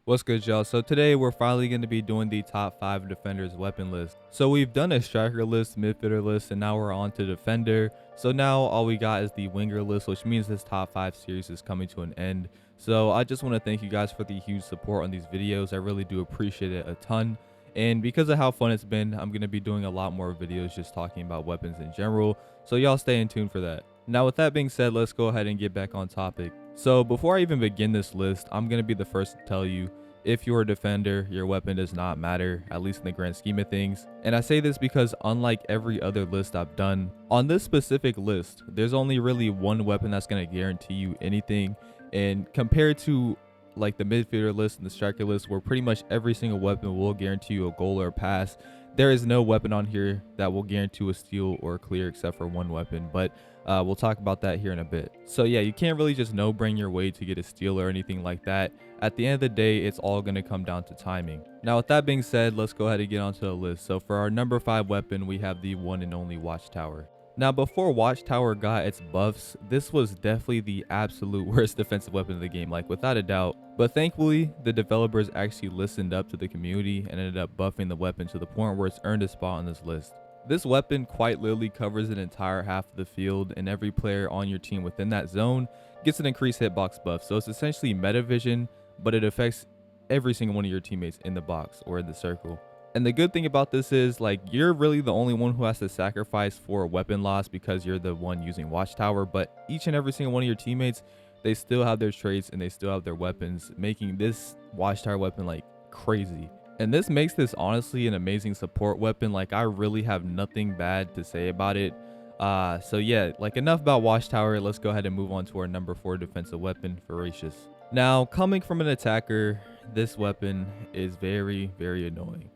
What's good, y'all? So today we're finally going to be doing the top 5 defenders weapon list. So we've done a striker list, midfielder list, and now we're on to defender. So now all we got is the winger list, which means this top 5 series is coming to an end. So I just want to thank you guys for the huge support on these videos. I really do appreciate it a ton. And because of how fun it's been, I'm going to be doing a lot more videos just talking about weapons in general. So y'all stay in tune for that. Now with that being said, let's go ahead and get back on topic. So before I even begin this list, I'm going to be the first to tell you, if you're a defender, your weapon does not matter, at least in the grand scheme of things. And I say this because unlike every other list I've done, on this specific list, there's only really one weapon that's going to guarantee you anything. And compared to like the midfielder list and the striker list, where pretty much every single weapon will guarantee you a goal or a pass, there is no weapon on here that will guarantee a steal or a clear except for one weapon. But we'll talk about that here in a bit. So yeah, you can't really just bring your way to get a steal or anything like that. At the end of the day, it's all going to come down to timing. Now with that being said, let's go ahead and get onto the list. So for our number 5 weapon, we have the one and only Watchtower. Now before Watchtower got its buffs, this was definitely the absolute worst defensive weapon of the game, like without a doubt. But thankfully, the developers actually listened up to the community and ended up buffing the weapon to the point where it's earned a spot on this list. This weapon quite literally covers an entire half of the field, and every player on your team within that zone gets an increased hitbox buff. So it's essentially meta vision, but it affects every single one of your teammates in the box or in the circle. And the good thing about this is, like, you're really the only one who has to sacrifice for a weapon loss because you're the one using Watchtower, but each and every single one of your teammates, they still have their traits and they still have their weapons, making this Watchtower weapon like crazy. And this makes this honestly an amazing support weapon. Like, I really have nothing bad to say about it. So yeah, like, enough about Watchtower. Let's go ahead and move on to our number 4 defensive weapon, Voracious. Now, coming from an attacker, this weapon is very, very annoying.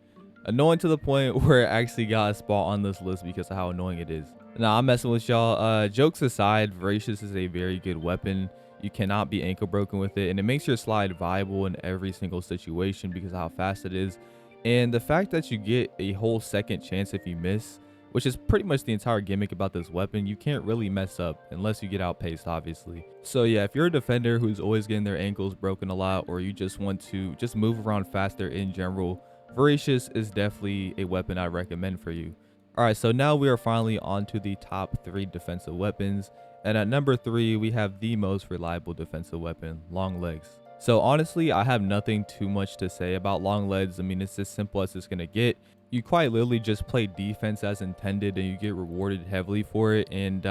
Annoying to the point where it actually got a spot on this list because of how annoying it is. Now, I'm messing with y'all. Jokes aside, Voracious is a very good weapon. You cannot be ankle broken with it, and it makes your slide viable in every single situation because of how fast it is. And the fact that you get a whole second chance if you miss, which is pretty much the entire gimmick about this weapon, you can't really mess up unless you get outpaced, obviously. So yeah, if you're a defender who's always getting their ankles broken a lot, or you just want to just move around faster in general, Voracious is definitely a weapon I recommend for you. Alright, so now we are finally on to the top 3 defensive weapons. And at number 3, we have the most reliable defensive weapon, long legs. So honestly, I have nothing too much to say about long legs. I mean, it's as simple as it's going to get. You quite literally just play defense as intended and you get rewarded heavily for it. And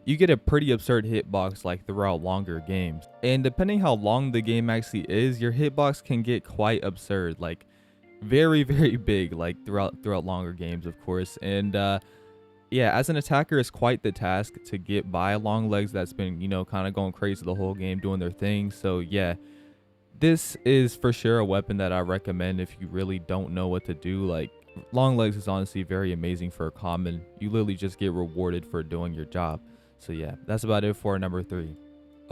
you get a pretty absurd hitbox like throughout longer games. And depending how long the game actually is, your hitbox can get quite absurd. Like, very, very big, like throughout longer games, of course. And yeah, as an attacker, it's quite the task to get by long legs that's been, kind of going crazy the whole game, doing their thing. So yeah, this is for sure a weapon that I recommend if you really don't know what to do. Like, long legs is honestly very amazing for a common. You literally just get rewarded for doing your job. So yeah, that's about it for our number 3.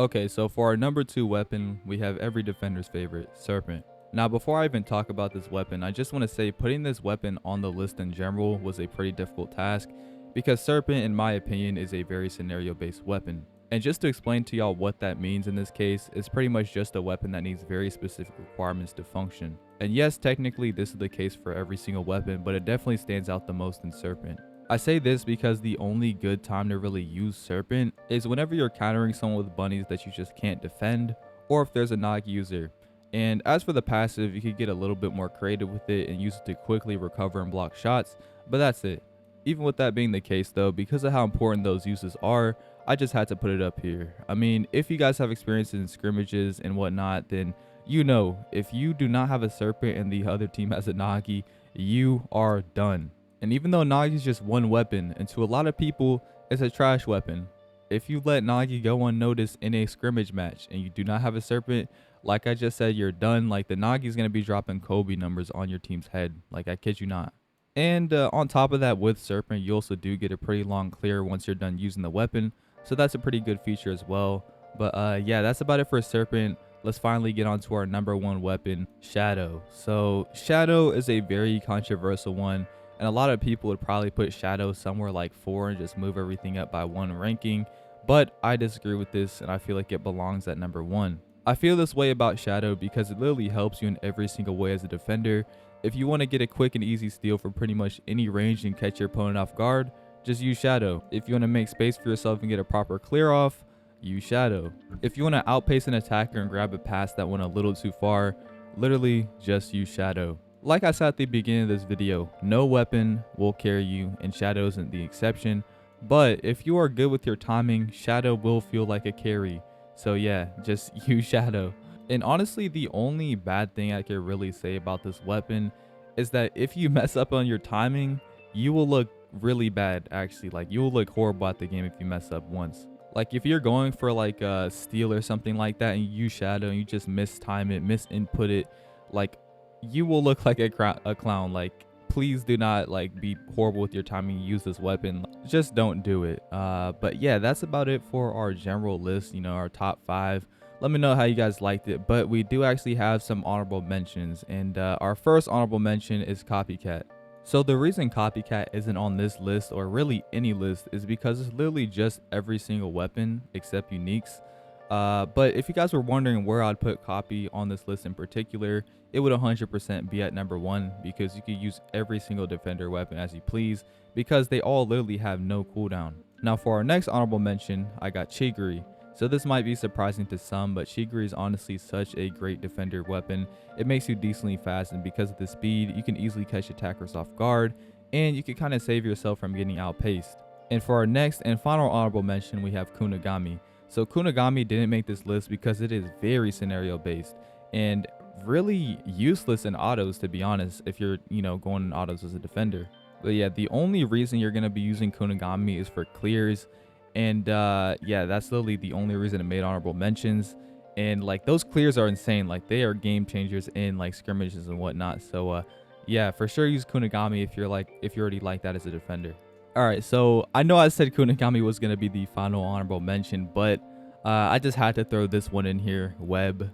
Okay, so for our number 2 weapon, we have every defender's favorite, Serpent. Now, before I even talk about this weapon, I just want to say putting this weapon on the list in general was a pretty difficult task because Serpent, in my opinion, is a very scenario-based weapon. And just to explain to y'all what that means in this case, it's pretty much just a weapon that needs very specific requirements to function. And yes, technically this is the case for every single weapon, but it definitely stands out the most in Serpent. I say this because the only good time to really use Serpent is whenever you're countering someone with bunnies that you just can't defend, or if there's a knock user. And as for the passive, you could get a little bit more creative with it and use it to quickly recover and block shots, but that's it. Even with that being the case though, because of how important those uses are, I just had to put it up here. I mean, if you guys have experience in scrimmages and whatnot, then if you do not have a Serpent and the other team has a Nagi, you are done. And even though Nagi is just one weapon, and to a lot of people, it's a trash weapon, if you let Nagi go unnoticed in a scrimmage match and you do not have a Serpent, like I just said, you're done. Like, the Nagi is going to be dropping Kobe numbers on your team's head. Like, I kid you not. And on top of that, with Serpent, you also do get a pretty long clear once you're done using the weapon. So that's a pretty good feature as well. But yeah, that's about it for Serpent. Let's finally get on to our number 1 weapon, Shadow. So Shadow is a very controversial one. And a lot of people would probably put Shadow somewhere like 4 and just move everything up by 1 ranking. But I disagree with this, and I feel like it belongs at number 1. I feel this way about Shadow because it literally helps you in every single way as a defender. If you want to get a quick and easy steal from pretty much any range and catch your opponent off guard, just use Shadow. If you want to make space for yourself and get a proper clear off, use Shadow. If you want to outpace an attacker and grab a pass that went a little too far, literally just use Shadow. Like I said at the beginning of this video, no weapon will carry you, and Shadow isn't the exception. But if you are good with your timing, Shadow will feel like a carry. So yeah, just use Shadow. And honestly, the only bad thing I can really say about this weapon is that if you mess up on your timing, you will look really bad actually. Like, you will look horrible at the game if you mess up once. Like, if you're going for like a steal or something like that and you use Shadow and you just mistime it, misinput it, like, you will look like a clown. Like, please do not like be horrible with your timing. Use this weapon, just don't do it. But yeah, that's about it for our general list, you know, our top 5. Let me know how you guys liked it, but we do actually have some honorable mentions, and our first honorable mention is Copycat. So the reason Copycat isn't on this list, or really any list, is because it's literally just every single weapon except uniques. But if you guys were wondering where I'd put Copy on this list in particular, it would 100% be at number 1, because you could use every single defender weapon as you please, because they all literally have no cooldown. Now for our next honorable mention, I got Chigiri. So this might be surprising to some, but Chigiri is honestly such a great defender weapon. It makes you decently fast, and because of the speed, you can easily catch attackers off guard, and you can kind of save yourself from getting outpaced. And for our next and final honorable mention, we have Kunigami. So Kunigami didn't make this list because it is very scenario based and really useless in autos, to be honest, if you're, you know, going in autos as a defender. But yeah, the only reason you're going to be using Kunigami is for clears. And yeah, that's literally the only reason it made honorable mentions. And like, those clears are insane. Like, they are game changers in like scrimmages and whatnot. So yeah, for sure use Kunigami if you're already like that as a defender. All right, so I know I said Kunigami was going to be the final honorable mention, but I just had to throw this one in here, Web.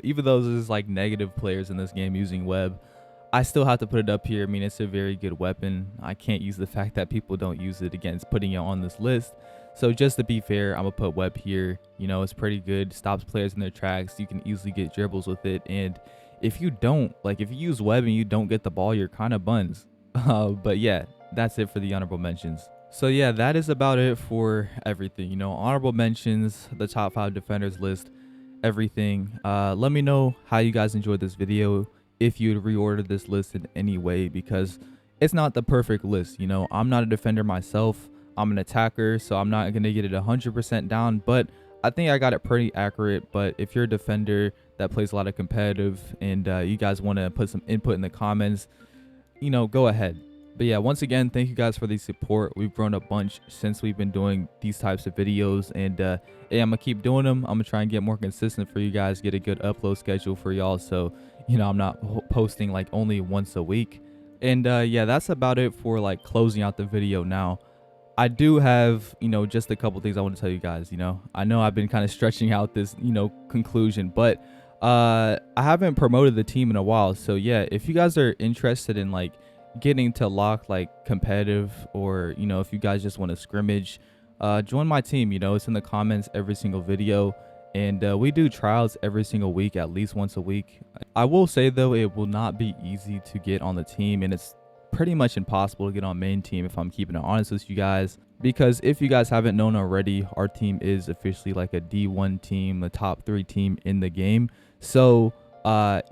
Even though there's like negative players in this game using Web, I still have to put it up here. I mean, it's a very good weapon. I can't use the fact that people don't use it against putting it on this list. So just to be fair, I'm going to put Web here. You know, it's pretty good. Stops players in their tracks. You can easily get dribbles with it. And if you don't, like, if you use Web and you don't get the ball, you're kind of buns. But yeah, that's it for the honorable mentions. So yeah, that is about it for everything. You know, honorable mentions, the top 5 defenders list, everything. Let me know how you guys enjoyed this video, if you'd reorder this list in any way, because it's not the perfect list. You know, I'm not a defender myself. I'm an attacker, so I'm not going to get it 100% down, but I think I got it pretty accurate. But if you're a defender that plays a lot of competitive and you guys want to put some input in the comments, you know, go ahead. But yeah, once again, thank you guys for the support. We've grown a bunch since we've been doing these types of videos, and yeah, I'm gonna keep doing them. I'm gonna try and get more consistent for you guys, get a good upload schedule for y'all, so you know, I'm not posting like only once a week. And yeah, that's about it for like closing out the video. Now I do have, you know, just a couple things I want to tell you guys. You know, I know I've been kind of stretching out this, you know, conclusion, but I haven't promoted the team in a while. So yeah, if you guys are interested in like getting to lock like competitive, or you know, if you guys just want to scrimmage, join my team. You know, it's in the comments every single video, and we do trials every single week, at least once a week. I will say though, it will not be easy to get on the team, and it's pretty much impossible to get on main team, if I'm keeping it honest with you guys, because if you guys haven't known already, our team is officially like a D1 team, the top 3 team in the game. So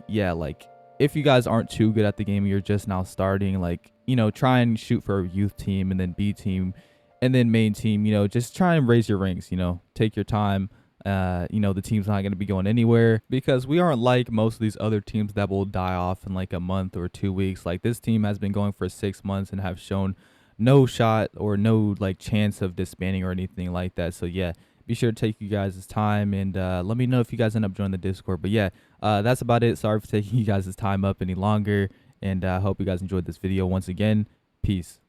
yeah, like, if you guys aren't too good at the game, you're just now starting, like, you know, try and shoot for a youth team, and then B team, and then main team. You know, just try and raise your ranks. You know, take your time. You know, the team's not going to be going anywhere, because we aren't like most of these other teams that will die off in like a month or 2 weeks. Like, this team has been going for 6 months and have shown no shot or no like chance of disbanding or anything like that. So yeah, be sure to take you guys' time, and let me know if you guys end up joining the Discord. But yeah, that's about it. Sorry for taking you guys' time up any longer, and I hope you guys enjoyed this video. Once again, peace.